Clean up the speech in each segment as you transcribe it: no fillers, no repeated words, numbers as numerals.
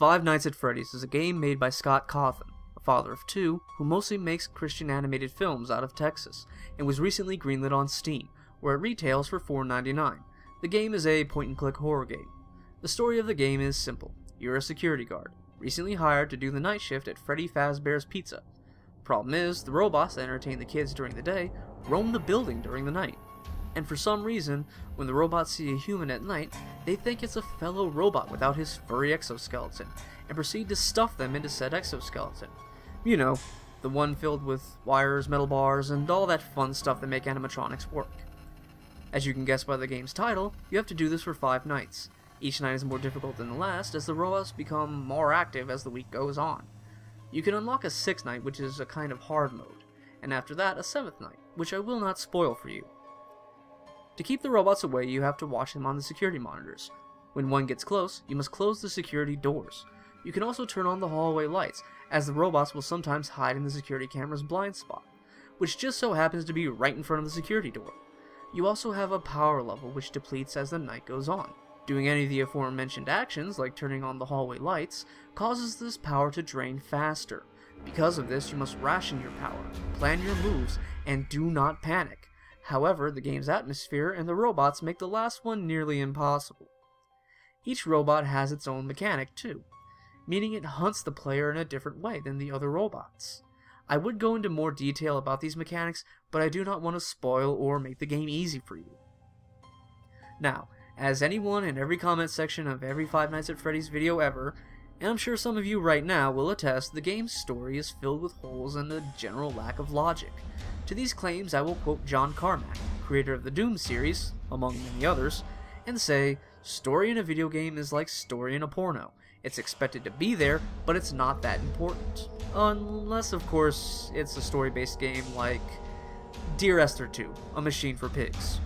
Five Nights at Freddy's is a game made by Scott Cawthon, a father of two, who mostly makes Christian animated films out of Texas, and was recently greenlit on Steam, where it retails for $4.99. The game is a point-and-click horror game. The story of the game is simple. You're a security guard, recently hired to do the night shift at Freddy Fazbear's Pizza. Problem is, the robots that entertain the kids during the day roam the building during the night. And for some reason, when the robots see a human at night, they think it's a fellow robot without his furry exoskeleton, and proceed to stuff them into said exoskeleton. You know, the one filled with wires, metal bars, and all that fun stuff that make animatronics work. As you can guess by the game's title, you have to do this for 5 nights. Each night is more difficult than the last, as the robots become more active as the week goes on. You can unlock a 6th night, which is a kind of hard mode, and after that a 7th night, which I will not spoil for you. To keep the robots away, you have to watch them on the security monitors. When one gets close, you must close the security doors. You can also turn on the hallway lights, as the robots will sometimes hide in the security camera's blind spot, which just so happens to be right in front of the security door. You also have a power level which depletes as the night goes on. Doing any of the aforementioned actions, like turning on the hallway lights, causes this power to drain faster. Because of this, you must ration your power, plan your moves, and do not panic. However, the game's atmosphere and the robots make the last one nearly impossible. Each robot has its own mechanic too, meaning it hunts the player in a different way than the other robots. I would go into more detail about these mechanics, but I do not want to spoil or make the game easy for you. Now, as anyone in every comment section of every Five Nights at Freddy's video ever, and I'm sure some of you right now will attest, the game's story is filled with holes and a general lack of logic. To these claims, I will quote John Carmack, creator of the Doom series, among many others, and say, story in a video game is like story in a porno. It's expected to be there, but it's not that important. Unless, of course, it's a story-based game like Dear Esther 2, A Machine for Pigs.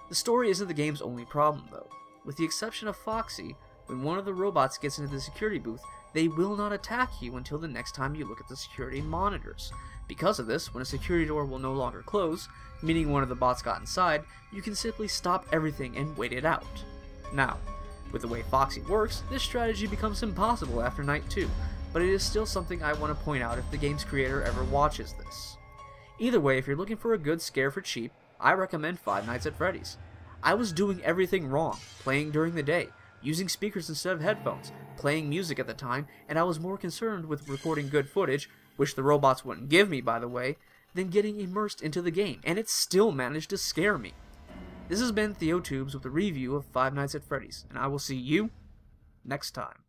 The story isn't the game's only problem, though. With the exception of Foxy, when one of the robots gets into the security booth, they will not attack you until the next time you look at the security monitors. Because of this, when a security door will no longer close, meaning one of the bots got inside, you can simply stop everything and wait it out. Now, with the way Foxy works, this strategy becomes impossible after night 2, but it is still something I want to point out if the game's creator ever watches this. Either way, if you're looking for a good scare for cheap, I recommend Five Nights at Freddy's. I was doing everything wrong, playing during the day, using speakers instead of headphones, playing music at the time, and I was more concerned with recording good footage, which the robots wouldn't give me by the way, than getting immersed into the game, and it still managed to scare me. This has been Theo with a review of Five Nights at Freddy's, and I will see you next time.